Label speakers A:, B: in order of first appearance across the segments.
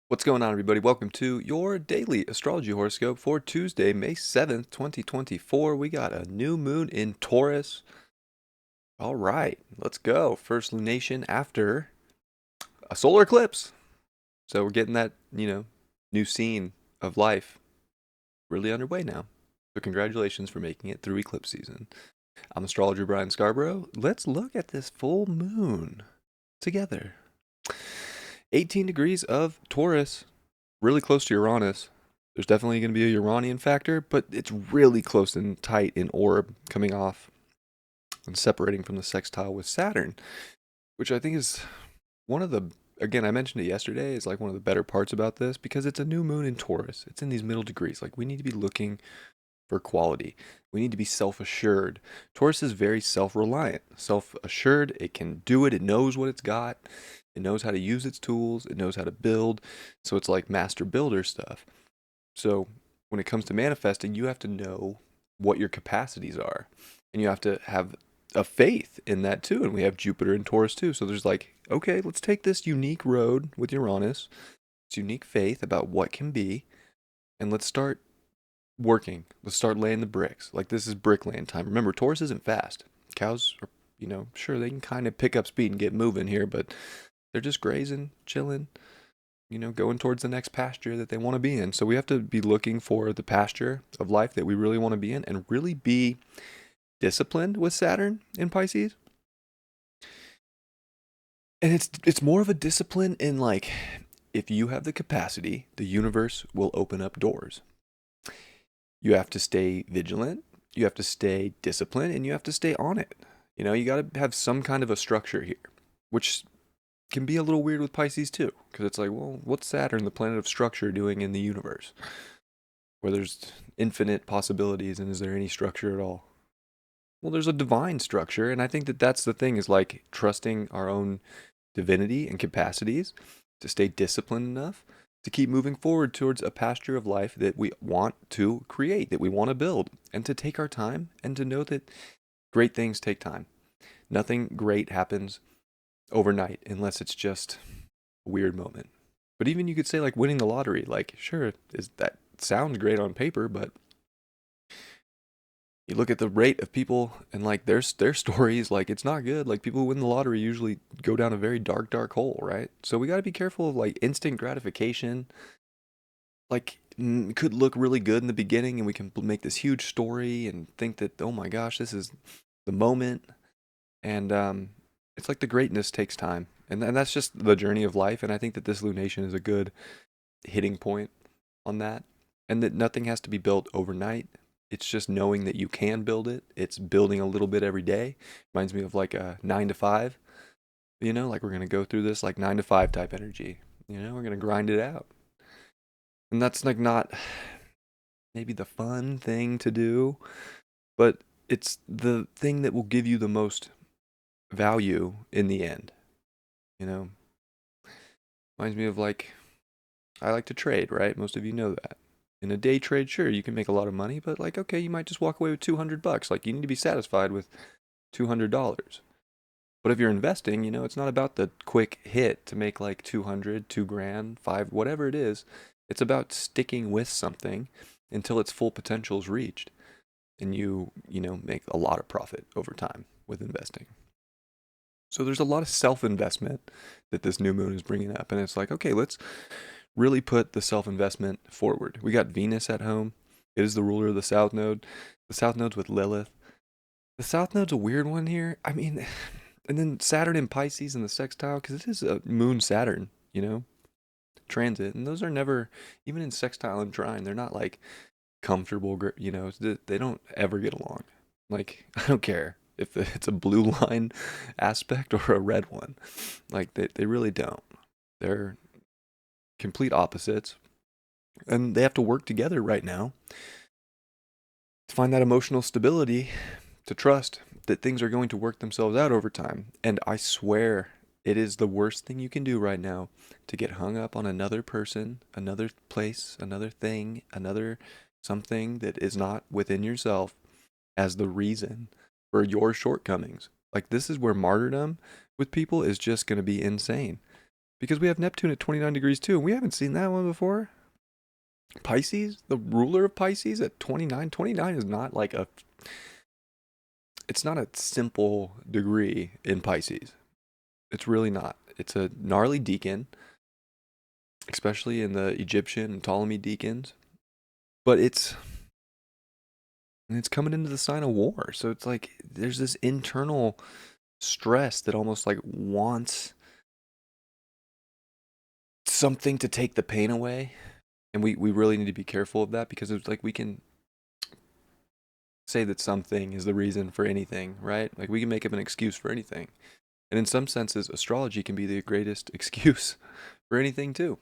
A: What's going on, everybody? Welcome to your daily astrology horoscope for Tuesday, May 7th, 2024. We got a new moon in Taurus. All right, let's go. First lunation after a solar eclipse. So we're getting that, new scene of life really underway now. So congratulations for making it through eclipse season. I'm astrologer Brian Scarborough. Let's look at this full moon together. 18 degrees of Taurus, really close to Uranus. There's definitely going to be a Uranian factor, but it's really close and tight in orb coming off and separating from the sextile with Saturn, which I think is one of the, again, I mentioned it yesterday, is like one of the better parts about this because it's a new moon in Taurus. It's in these middle degrees. Like we need to be looking for quality. We need to be self-assured. Taurus is very self-reliant, self-assured. It can do it. It knows what it's got. It knows how to use its tools. It knows how to build. So it's like master builder stuff. So when it comes to manifesting, you have to know what your capacities are. And you have to have a faith in that too. And we have Jupiter and Taurus too. So there's like, okay, let's take this unique road with Uranus, this unique faith about what can be, and let's start working. Let's start laying the bricks. Like this is bricklaying time. Remember, Taurus isn't fast. Cows are, sure they can kind of pick up speed and get moving here, but they're just grazing, chilling, going towards the next pasture that they want to be in. So we have to be looking for the pasture of life that we really want to be in and really be disciplined with Saturn in Pisces. And it's more of a discipline in like if you have the capacity, the universe will open up doors. You have to stay vigilant, you have to stay disciplined, and you have to stay on it. You got to have some kind of a structure here, which can be a little weird with Pisces too, because it's like, well, what's Saturn, the planet of structure, doing in the universe? Where there's infinite possibilities, and is there any structure at all? Well, there's a divine structure, and I think that that's the thing is like trusting our own divinity and capacities to stay disciplined enough to keep moving forward towards a pasture of life that we want to create, that we want to build, and to take our time and to know that great things take time. Nothing great happens overnight unless it's just a weird moment. But even you could say like winning the lottery, like sure, is that sounds great on paper, but you look at the rate of people and like their stories, like it's not good. Like people who win the lottery usually go down a very dark hole, right? So we got to be careful of like instant gratification. Like could look really good in the beginning and we can make this huge story and think that, oh my gosh, this is the moment. And it's like the greatness takes time, and that's just the journey of life. And I think that this lunation is a good hitting point on that, and that nothing has to be built overnight. It's just knowing that you can build it. It's building a little bit every day. Reminds me of like a 9 to 5. Like we're gonna go through this like 9 to 5 type energy. We're gonna grind it out, and that's like not maybe the fun thing to do, but it's the thing that will give you the most value in the end. You know, Reminds me of like, I like to trade, right? Most of you know that. In a day trade, sure, you can make a lot of money, but like, okay, you might just walk away with $200. Like, you need to be satisfied with $200. But if you're investing, it's not about the quick hit to make like 200, 2 grand, five, whatever it is. It's about sticking with something until its full potential is reached. And make a lot of profit over time with investing. So there's a lot of self-investment that this new moon is bringing up. And it's like, okay, let's really put the self-investment forward. We got Venus at home. It is the ruler of the South Node. The South Node's with Lilith. The South Node's a weird one here. I mean, and then Saturn in Pisces and the sextile, because it is a moon Saturn, transit. And those are never, even in sextile and trine, they're not like comfortable, they don't ever get along. Like, I don't care if it's a blue line aspect or a red one. Like, they really don't. They're complete opposites. And they have to work together right now to find that emotional stability, to trust that things are going to work themselves out over time. And I swear it is the worst thing you can do right now to get hung up on another person, another place, another thing, another something that is not within yourself as the reason for your shortcomings. Like, this is where martyrdom with people is just going to be insane. because we have Neptune at 29 degrees too, and we haven't seen that one before. Pisces, the ruler of Pisces at 29. 29 is not like a, it's not a simple degree in Pisces. It's really not. It's a gnarly deacon, especially in the Egyptian and Ptolemy deacons. But it's coming into the sign of war. So it's like there's this internal stress that almost like wants something to take the pain away. And we really need to be careful of that, because it's like we can say that something is the reason for anything, right? Like we can make up an excuse for anything. And in some senses, astrology can be the greatest excuse for anything too.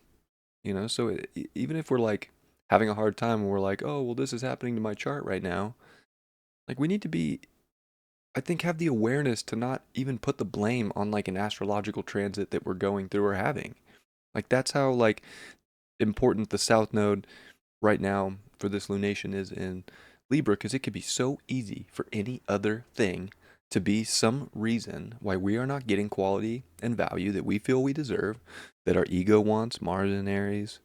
A: So even if we're like having a hard time and we're like, oh, well, this is happening to my chart right now, like we need to be, I think, have the awareness to not even put the blame on like an astrological transit that we're going through or having. Like that's how like important the South Node right now for this lunation is in Libra, because it could be so easy for any other thing to be some reason why we are not getting quality and value that we feel we deserve, that our ego wants, Mars and Aries,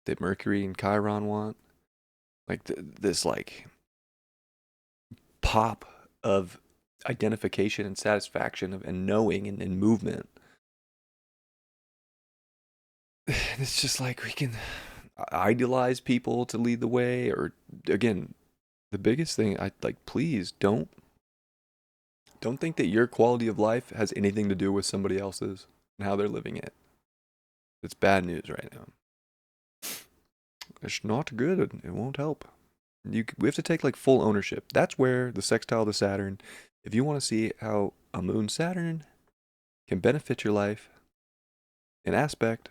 A: that Mercury and Chiron want. Like this like pop of identification and satisfaction and knowing and movement. It's just like we can idealize people to lead the way, or again, the biggest thing, I like, please don't think that your quality of life has anything to do with somebody else's and how they're living it. It's bad news right now. It's not good. It won't help. We have to take like full ownership. That's where the sextile to Saturn, if you want to see how a moon Saturn can benefit your life, an aspect,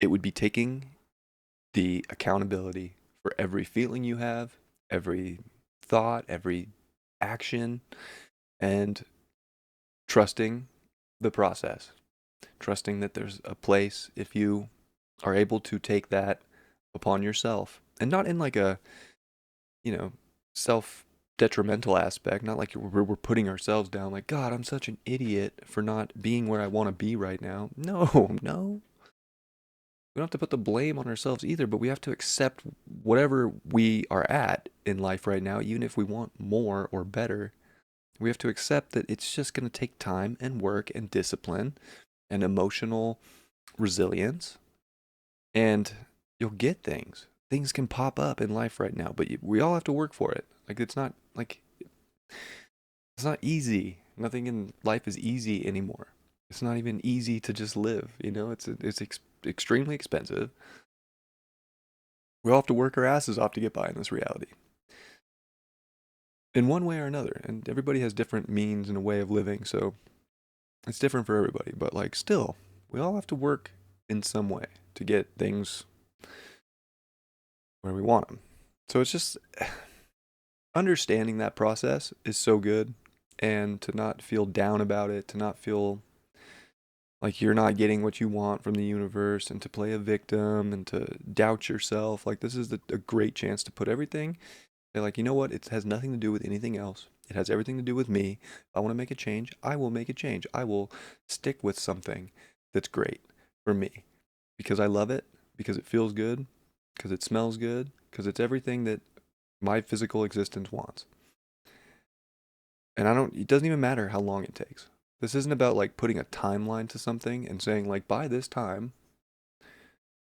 A: it would be taking the accountability for every feeling you have, every thought, every action, and trusting the process. Trusting that there's a place, if you are able to take that upon yourself, and not in like a, self detrimental aspect, not like we're putting ourselves down, like, God, I'm such an idiot for not being where I want to be right now. No, no. We don't have to put the blame on ourselves either, but we have to accept whatever we are at in life right now, even if we want more or better. We have to accept that it's just going to take time and work and discipline and emotional resilience, and you'll get things. Things can pop up in life right now, but we all have to work for it. Like it's not easy. Nothing in life is easy anymore. It's not even easy to just live. It's extremely expensive. We all have to work our asses off to get by in this reality, in one way or another. And everybody has different means and a way of living, so it's different for everybody. But like, still, we all have to work in some way to get things where we want them. So it's just understanding that process is so good, and to not feel down about it, to not feel like you're not getting what you want from the universe, and to play a victim and to doubt yourself. Like this is a great chance to put everything, they're like, you know what? It has nothing to do with anything else. It has everything to do with me. If I want to make a change, I will make a change. I will stick with something that's great for me because I love it, because it feels good, because it smells good, because it's everything that my physical existence wants. And it doesn't even matter how long it takes. This isn't about like putting a timeline to something and saying like by this time.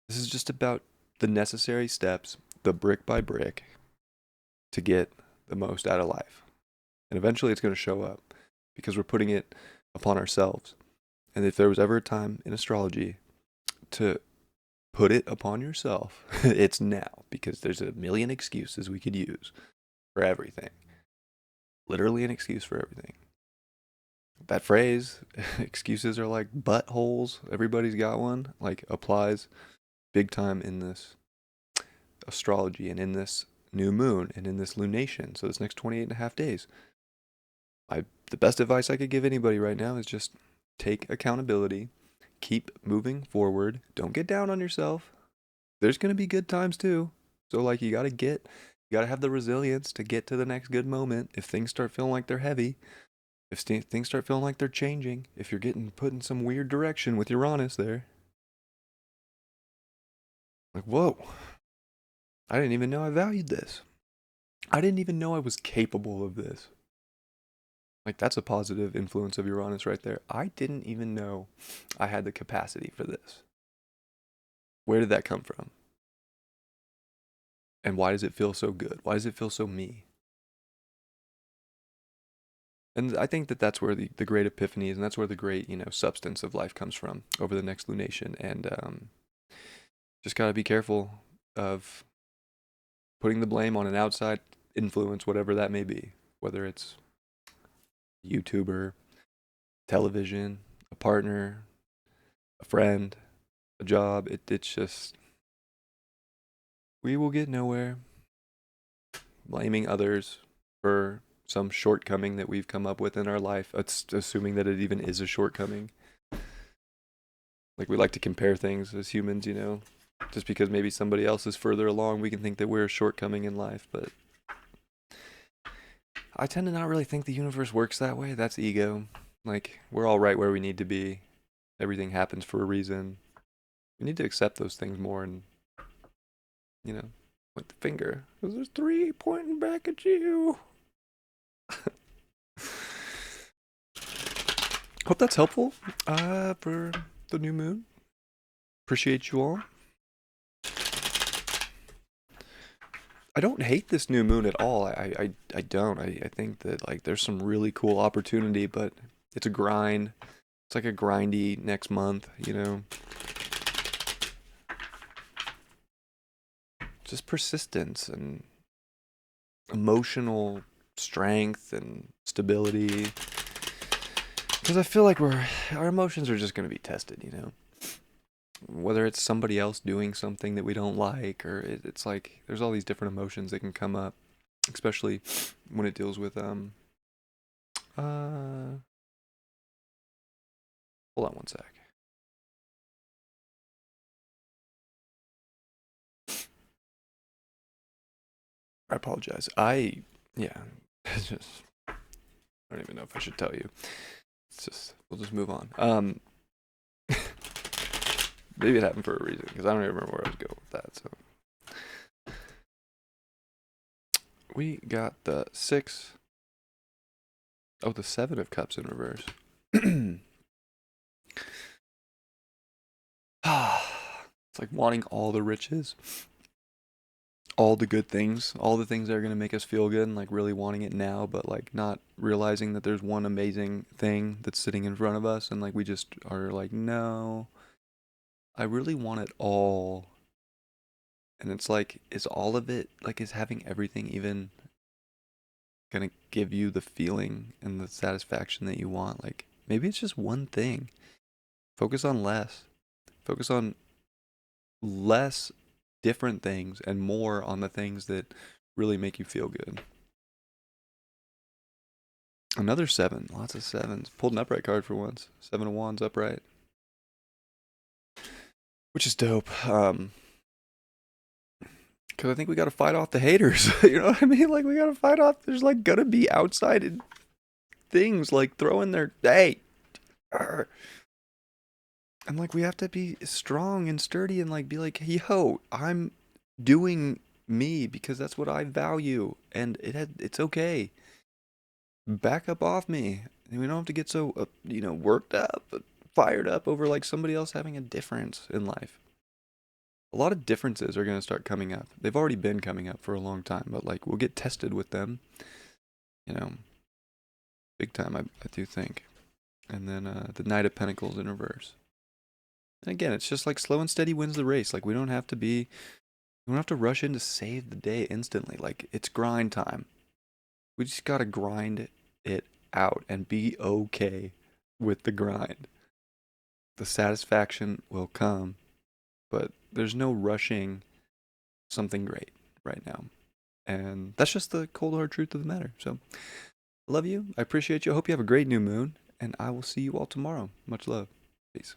A: This is just about the necessary steps, the brick by brick, to get the most out of life. And eventually it's going to show up because we're putting it upon ourselves. And if there was ever a time in astrology to put it upon yourself, it's now, because there's a million excuses we could use for everything. Literally an excuse for everything. That phrase, excuses are like buttholes, everybody's got one, like applies big time in this astrology and in this new moon and in this lunation. So this next 28 and a half days. The best advice I could give anybody right now is just take accountability, keep moving forward, don't get down on yourself. There's going to be good times too. So like you got to have the resilience to get to the next good moment if things start feeling like they're heavy. If things start feeling like they're changing, if you're getting put in some weird direction with Uranus there, like, whoa, I didn't even know I valued this. I didn't even know I was capable of this. Like, that's a positive influence of Uranus right there. I didn't even know I had the capacity for this. Where did that come from? And why does it feel so good? Why does it feel so me? And I think that that's where the great epiphany is, and that's where the great, substance of life comes from over the next lunation. And just got to be careful of putting the blame on an outside influence, whatever that may be, whether it's YouTuber, television, a partner, a friend, a job. It's just, we will get nowhere blaming others for some shortcoming that we've come up with in our life. It's assuming that it even is a shortcoming. Like, we like to compare things as humans, just because maybe somebody else is further along, we can think that we're a shortcoming in life. But I tend to not really think the universe works that way. That's ego. Like, we're all right where we need to be. Everything happens for a reason. We need to accept those things more and, point the finger. Because there's three pointing back at you. Hope that's helpful for the new moon. Appreciate you all. I don't hate this new moon at all. I don't. I think that, like, there's some really cool opportunity, but it's a grind. It's like a grindy next month, Just persistence and emotional strength and stability. Because I feel like our emotions are just going to be tested, Whether it's somebody else doing something that we don't like, or it's like there's all these different emotions that can come up, especially when it deals with hold on one sec. I apologize. Yeah, it's just, I don't even know if I should tell you. We'll just move on. Maybe it happened for a reason, because I don't even remember where I was going with that. So we got the the 7 of Cups in reverse. It's like wanting all the riches, all the good things, all the things that are going to make us feel good, and like really wanting it now, but like not realizing that there's one amazing thing that's sitting in front of us, and like we just are like, no, I really want it all. And it's like, is all of it, like, is having everything even gonna give you the feeling and the satisfaction that you want? Like, maybe it's just one thing. Focus on less. Focus on less different things and more on the things that really make you feel good. Another 7. Lots of 7s. Pulled an upright card for once. 7 of Wands upright. Which is dope. Because I think we got to fight off the haters. You know what I mean? Like, we got to fight off. There's, like, going to be outside things, like, throwing their, hey. Arr. And, like, we have to be strong and sturdy and, like, be like, yo, I'm doing me because that's what I value. And it's okay. Back up off me. And we don't have to get so, worked up, fired up over, like, somebody else having a difference in life. A lot of differences are going to start coming up. They've already been coming up for a long time, but like we'll get tested with them, big time, I do think. And then the Knight of Pentacles in reverse. And again, it's just like slow and steady wins the race. Like we don't have to rush in to save the day instantly. Like it's grind time. We just got to grind it out and be okay with the grind. The satisfaction will come, but there's no rushing something great right now. And that's just the cold hard truth of the matter. So I love you. I appreciate you. I hope you have a great new moon. And I will see you all tomorrow. Much love. Peace.